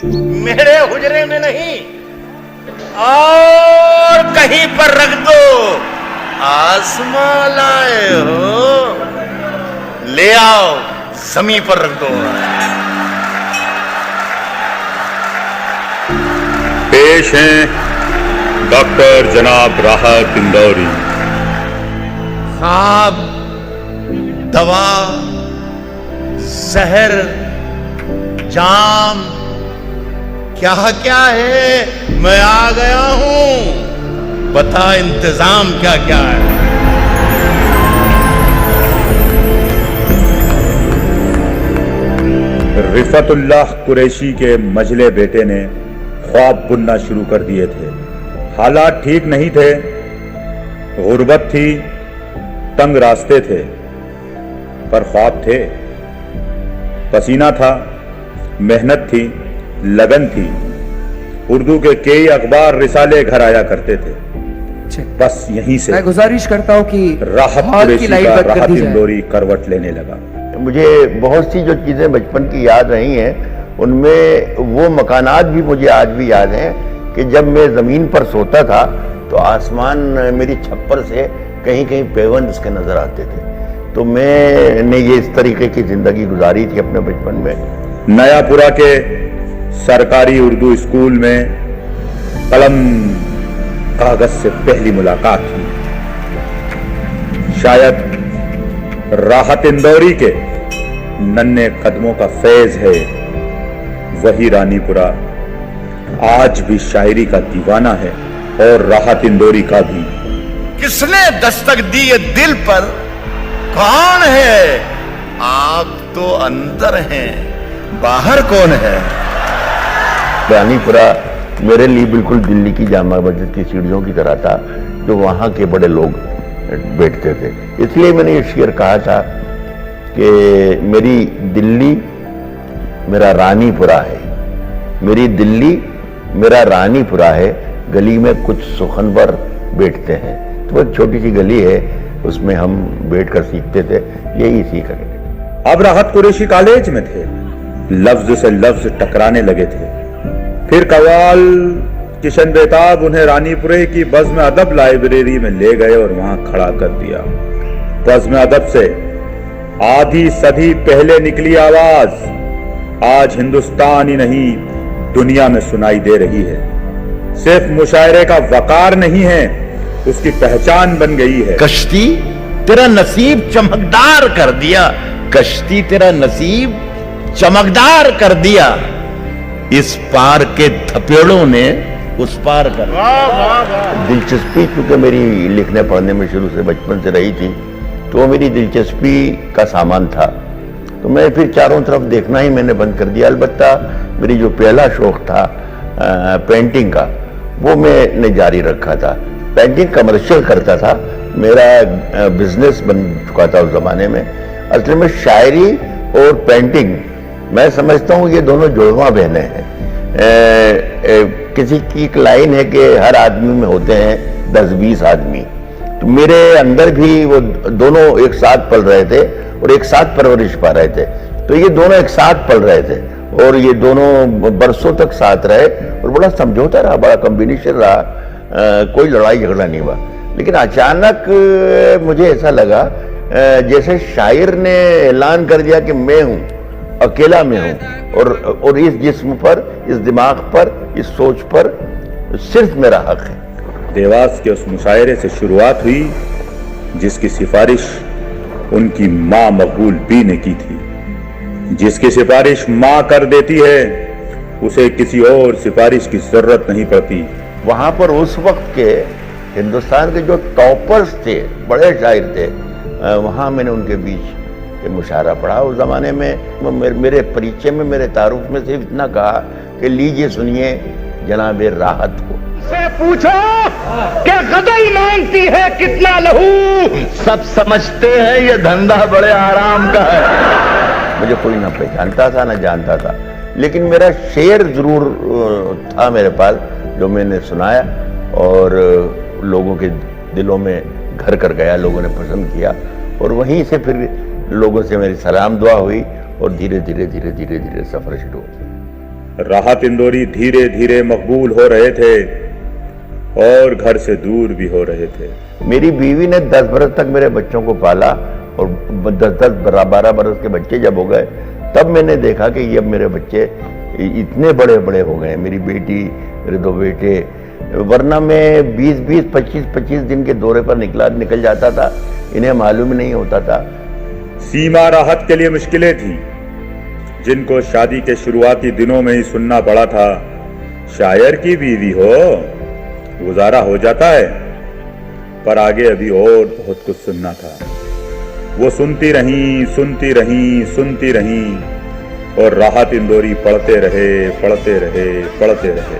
मेरे हुजरे में नहीं और कहीं पर रख दो। आसमां लाए हो, ले आओ, जमीन पर रख दो। पेश हैं डॉक्टर जनाब राहत इंदौरी। खाब, दवा, जहर, जाम, क्या क्या है, मैं आ गया हूं। बता इंतजाम क्या क्या है। रिफतुल्लाह कुरैशी के मजले बेटे ने ख्वाब बुनना शुरू कर दिए थे। हालात ठीक नहीं थे, गुर्बत थी, तंग रास्ते थे, पर ख्वाब थे। पसीना था, मेहनत थी, लगन थी। उर्दू के कई अखबार रिसाले घर आया करते थे। बस यहीं से मैं गुजारिश करता हूँ कि राहत कुरैशी का राहत इंदौरी करवट लेने लगा। मुझे बहुत सी जो चीज़ें बचपन की याद रही हैं, उनमें वो मकानात भी मुझे आज भी याद हैं कि जब मैं ज़मीन पर सोता था तो आसमान मेरी छप्पर से कहीं कहीं पेवन उसके नज़र आते थे। तो मैंने ये इस तरीके की ज़िंदगी गुजारी थी अपने बचपन में। नयापुरा के सरकारी उर्दू स्कूल में कलम कागज से पहली मुलाकात हुई। शायद राहत इंदौरी के नन्हे कदमों का फैज है वही रानीपुरा आज भी शायरी का दीवाना है, और राहत इंदौरी का भी। किसने दस्तक दी है दिल पर, कौन है? आप तो अंदर हैं, बाहर कौन है? रानीपुरा मेरे लिए बिल्कुल दिल्ली की जामा मस्जिद की सीढ़ियों की तरह था, जो वहाँ के बड़े लोग बैठते थे। इसलिए मैंने ये शेर कहा था कि मेरी दिल्ली मेरा रानीपुरा है, मेरी दिल्ली मेरा रानीपुरा है, गली में कुछ सुखनवर बैठते हैं। तो एक छोटी सी गली है, उसमें हम बैठकर सीखते थे, यही सीख रहे। अब राहत कुरैशी कॉलेज में थे, लफ्ज से लफ्ज टकराने लगे थे। फिर कवाल किशन बेताब उन्हें रानीपुरे की बज़्म अदब लाइब्रेरी में ले गए और वहां खड़ा कर दिया। बज़्म अदब से आधी सदी पहले निकली आवाज आज हिंदुस्तान ही नहीं दुनिया में सुनाई दे रही है। सिर्फ मुशायरे का वकार नहीं है, उसकी पहचान बन गई है। कश्ती तेरा नसीब चमकदार कर दिया, कश्ती तेरा नसीब चमकदार कर दिया। इस पार के थपेड़ों ने उस पार कर दिया। दिलचस्पी क्योंकि मेरी लिखने पढ़ने में शुरू से बचपन से रही थी, तो मेरी दिलचस्पी का सामान था। तो मैं फिर चारों तरफ देखना ही मैंने बंद कर दिया। अलबत्ता मेरी जो पहला शौक था पेंटिंग का, वो मैंने जारी रखा था। पेंटिंग कमर्शियल करता था, मेरा बिजनेस बन चुका था उस जमाने में। असल में शायरी और पेंटिंग मैं समझता हूँ ये दोनों जुड़वा बहने हैं। किसी की एक लाइन है कि हर आदमी में होते हैं 10-20 आदमी, तो मेरे अंदर भी वो दोनों एक साथ पल रहे थे और एक साथ परवरिश पा रहे थे। तो ये दोनों एक साथ पल रहे थे और ये दोनों बरसों तक साथ रहे और बड़ा समझौता रहा, बड़ा कॉम्बिनेशन रहा, कोई लड़ाई झगड़ा नहीं हुआ। लेकिन अचानक मुझे ऐसा लगा जैसे शायर ने ऐलान कर दिया कि मैं हूँ, अकेला मैं हूँ, और इस जिस्म पर, इस दिमाग पर, इस सोच पर सिर्फ मेरा हक है। देवास के उस मुशायरे से शुरुआत हुई जिसकी सिफारिश उनकी माँ मकबूल बी ने की थी। जिसकी सिफारिश माँ कर देती है उसे किसी और सिफारिश की जरूरत नहीं पड़ती। वहाँ पर उस वक्त के हिंदुस्तान के जो टॉपर्स थे, बड़े शायर थे, वहाँ मैंने उनके बीच ये मुशायरा पढ़ा। उस ज़माने में मेरे परिचय में, मेरे तारुफ में सिर्फ इतना कहा कि लीजिए सुनिए जनाबे राहत को। से पूछो क्या गदई मांगती है कितना लहू, सब समझते हैं ये धंधा बड़े आराम का है। मुझे कोई ना पहचानता था ना जानता था, लेकिन मेरा शेर जरूर था मेरे पास जो मैंने सुनाया और लोगों के दिलों में घर कर गया, लोगों ने पसंद किया और वहीं से फिर लोगों से मेरी सलाम दुआ हुई और धीरे धीरे धीरे धीरे धीरे सफर शुरू हो गया। राहत इंदौरी धीरे धीरे मकबूल हो रहे थे और घर से दूर भी हो रहे थे। मेरी बीवी ने 10 बरस तक मेरे बच्चों को पाला और 10-12 बरस के बच्चे जब हो गए तब मैंने देखा कि ये अब मेरे बच्चे इतने बड़े बड़े हो गए। मेरी बेटी, मेरे 2 बेटे, वरना मैं 20-20, 25-25 दिन के दौरे पर निकल जाता था, इन्हें मालूम ही नहीं होता था। सीमा राहत के लिए मुश्किलें थी जिनको शादी के शुरुआती दिनों में ही सुनना पड़ा था। शायर की बीवी हो, गुजारा हो जाता है, पर आगे अभी और बहुत कुछ सुनना था। वो सुनती रहीं, सुनती रहीं, सुनती रहीं और राहत इंदौरी पढ़ते रहे, पढ़ते रहे, पढ़ते रहे।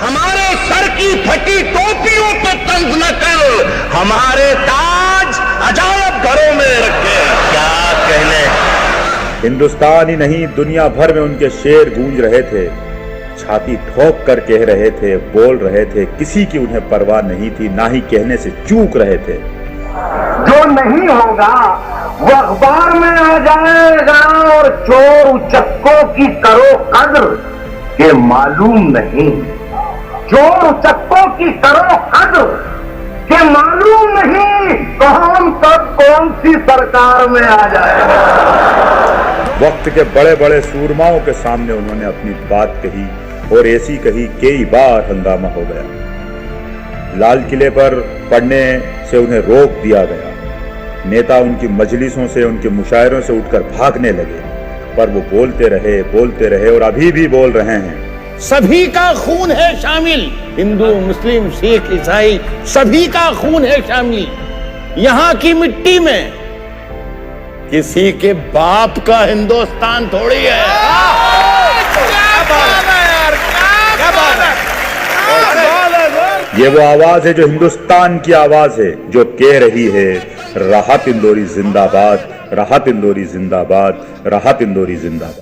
हमारे सर की फटी टोपियों पे तंज न कर, हमारे ताज अजायब घरों में रखे। क्या कहने। हिंदुस्तान ही नहीं, दुनिया भर में उनके शेर गूंज रहे थे, छाती ठोक कर कह रहे थे, बोल रहे थे। किसी की उन्हें परवाह नहीं थी, ना ही कहने से चूक रहे थे। जो नहीं होगा वो अखबार में आ जाएगा और चोर उचक्कों की करो कद्र के मालूम नहीं। चोर उचक्कों की करो कद्र के मालूम नहीं, तो हम सब कौन सी सरकार में आ जाएगा। वक्त के बड़े बड़े सूरमाओं के सामने उन्होंने अपनी बात कही और ऐसी कही कई बार हंगामा हो गया। लाल किले पर पढ़ने से उन्हें रोक दिया गया। नेता उनकी मजलिसों से, उनके मुशायरों से उठकर भागने लगे, पर वो बोलते रहे और अभी भी बोल रहे हैं। सभी का खून है शामिल, हिंदू, मुस्लिम, सिख, ईसाई, सभी का खून है शामिल। यहां की मिट्टी में किसी के बाप का हिंदुस्तान थोड़ी है। ये वो आवाज है जो हिंदुस्तान की आवाज है, जो कह रही है राहत इंदौरी जिंदाबाद, राहत इंदौरी जिंदाबाद, राहत इंदौरी जिंदाबाद।